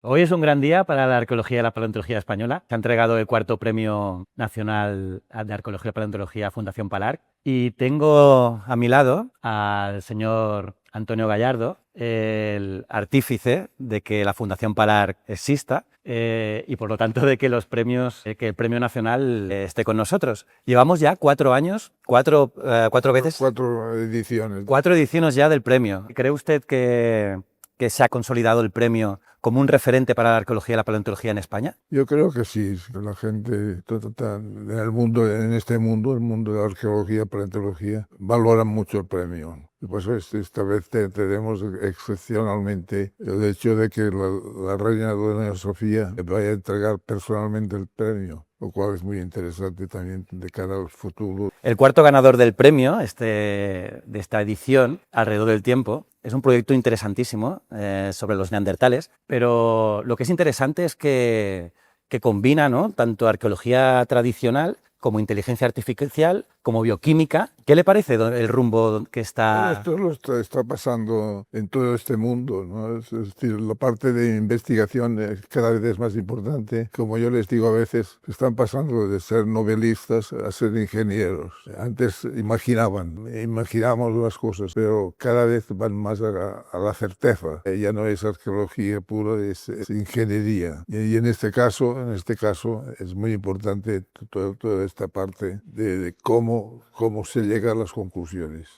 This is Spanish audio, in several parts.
Hoy es un gran día para la arqueología y la paleontología española. Se ha entregado el cuarto Premio Nacional de Arqueología y Paleontología Fundación Palar. Y tengo a mi lado al señor Antonio Gallardo, el artífice de que la Fundación Palar exista y por lo tanto de que que el Premio Nacional esté con nosotros. Llevamos ya 4 años, cuatro veces, Cuatro ediciones. 4 ediciones ya del premio. ¿Cree usted que se ha consolidado el premio como un referente para la arqueología y la paleontología en España? Yo creo que sí, la gente en el mundo, en este mundo, el mundo de la arqueología, paleontología, valoran mucho el premio. Y pues esta vez tenemos excepcionalmente el hecho de que la reina Doña Sofía vaya a entregar personalmente el premio, lo cual es muy interesante también de cara al futuro. El cuarto ganador del premio de esta edición, Alrededor del Tiempo, es un proyecto interesantísimo sobre los neandertales, pero lo que es interesante es que combina, ¿no?, tanto arqueología tradicional como inteligencia artificial, como bioquímica. ¿Qué le parece el rumbo que Bueno, está? esto está pasando en todo este mundo, ¿no? Es decir, la parte de investigación cada vez es más importante. Como yo les digo a veces, están pasando de ser novelistas a ser ingenieros. Antes imaginábamos las cosas, pero cada vez van más a la certeza. Ya no es arqueología pura, es ingeniería. Y en este caso, es muy importante toda esta parte de cómo se llega a las conclusiones.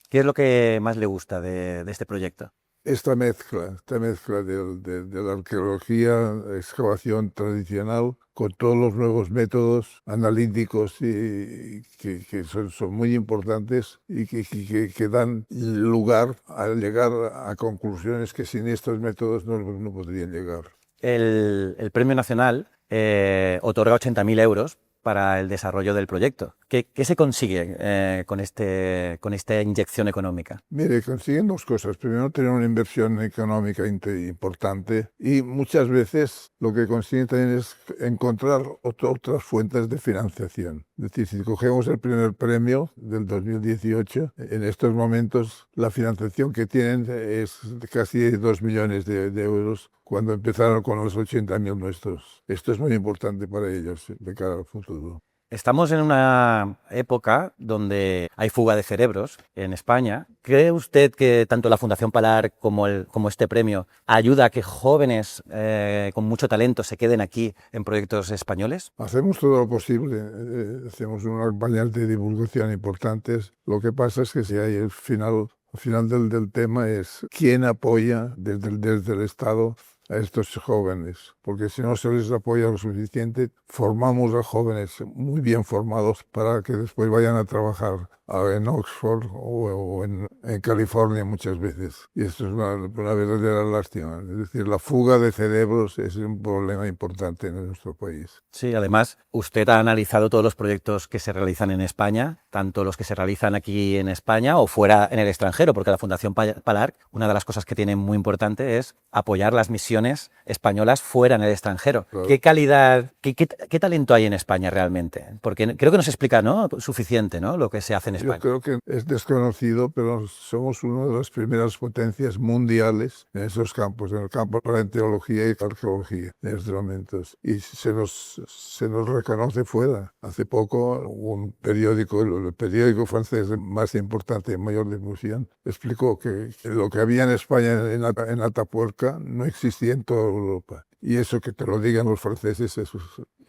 ¿Qué es lo que más le gusta de este proyecto? Esta mezcla de la arqueología, excavación tradicional, con todos los nuevos métodos analíticos y que son muy importantes y que dan lugar a llegar a conclusiones que sin estos métodos no podrían llegar. El Premio Nacional otorga 80.000 euros para el desarrollo del proyecto. ¿Qué se consigue con esta inyección económica? Mire, consiguen dos cosas. Primero, tener una inversión económica importante y muchas veces lo que consiguen también es encontrar otras fuentes de financiación. Es decir, si cogemos el primer premio del 2018, en estos momentos la financiación que tienen es de casi 2 millones de euros cuando empezaron con los 80.000 nuestros. Esto es muy importante para ellos de cara al futuro. Estamos en una época donde hay fuga de cerebros en España. ¿Cree usted que tanto la Fundación Palar como este premio ayuda a que jóvenes con mucho talento se queden aquí en proyectos españoles? Hacemos todo lo posible, hacemos unas campañas de divulgación importantes. Lo que pasa es que si hay el final del tema es quién apoya desde el Estado a estos jóvenes, porque si no se les apoya lo suficiente, formamos a jóvenes muy bien formados para que después vayan a trabajar en Oxford o en California muchas veces. Y esto es una verdadera lástima. Es decir, la fuga de cerebros es un problema importante en nuestro país. Sí, además, usted ha analizado todos los proyectos que se realizan en España, tanto los que se realizan aquí en España o fuera en el extranjero, porque la Fundación Palar, una de las cosas que tiene muy importante es apoyar las misiones españolas fuera en el extranjero. Claro. ¿Qué calidad, qué talento hay en España realmente? Porque creo que no se explica, ¿no?, suficiente, ¿no?, lo que se hace en Yo España. creo que es desconocido, pero somos una de las primeras potencias mundiales en esos campos, en el campo de la paleontología y la arqueología en estos momentos. Y se nos reconoce fuera. Hace poco un periódico, el periódico francés más importante y mayor difusión, explicó que lo que había en España en Atapuerca no existía en toda Europa. Y eso que te lo digan los franceses,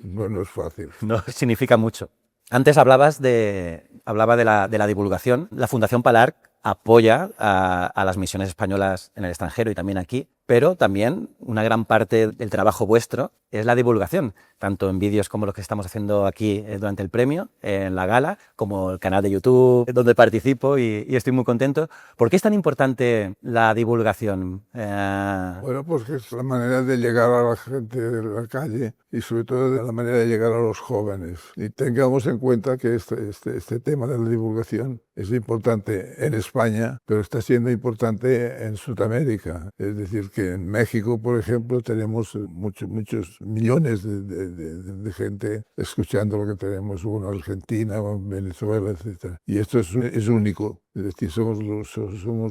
no es fácil. No significa mucho. Antes hablaba de la divulgación. La Fundación Palar apoya a las misiones españolas en el extranjero y también aquí, pero también una gran parte del trabajo vuestro es la divulgación, tanto en vídeos como los que estamos haciendo aquí durante el premio, en la gala, como el canal de YouTube donde participo y estoy muy contento. ¿Por qué es tan importante la divulgación? Bueno, pues que es la manera de llegar a la gente de la calle y sobre todo de la manera de llegar a los jóvenes. Y tengamos en cuenta que este tema de la divulgación es importante en España, pero está siendo importante en Sudamérica. Es decir, que en México, por ejemplo, tenemos muchos millones de gente escuchando lo que tenemos, o en Argentina, o en Venezuela, etc. Y esto es único. Es decir, somos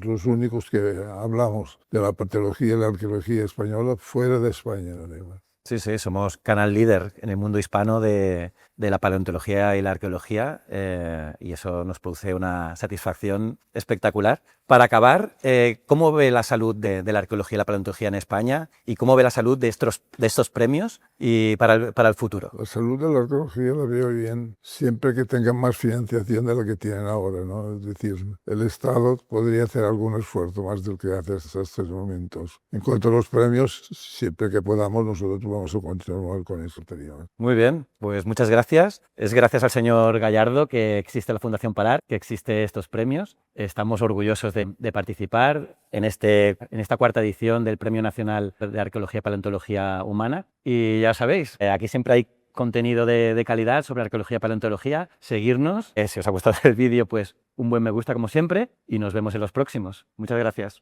los únicos que hablamos de la paleontología y la arqueología española fuera de España, además. Sí, sí, somos canal líder en el mundo hispano de la paleontología y la arqueología, y eso nos produce una satisfacción espectacular. Para acabar, ¿cómo ve la salud de la arqueología y la paleontología en España y cómo ve la salud de estos premios y para el futuro? La salud de la arqueología la veo bien siempre que tengan más financiación de la que tienen ahora, ¿no? Es decir, el Estado podría hacer algún esfuerzo más del que hace hasta estos momentos. En cuanto a los premios, siempre que podamos nosotros vamos a continuar con eso. Muy bien, pues muchas gracias. Es gracias al señor Gallardo que existe la Fundación Palar, que existe estos premios. Estamos orgullosos de participar en esta cuarta edición del Premio Nacional de Arqueología y Paleontología Humana. Y ya sabéis, aquí siempre hay contenido de calidad sobre arqueología y paleontología. Seguirnos. Si os ha gustado el vídeo, pues un buen me gusta como siempre y nos vemos en los próximos. Muchas gracias.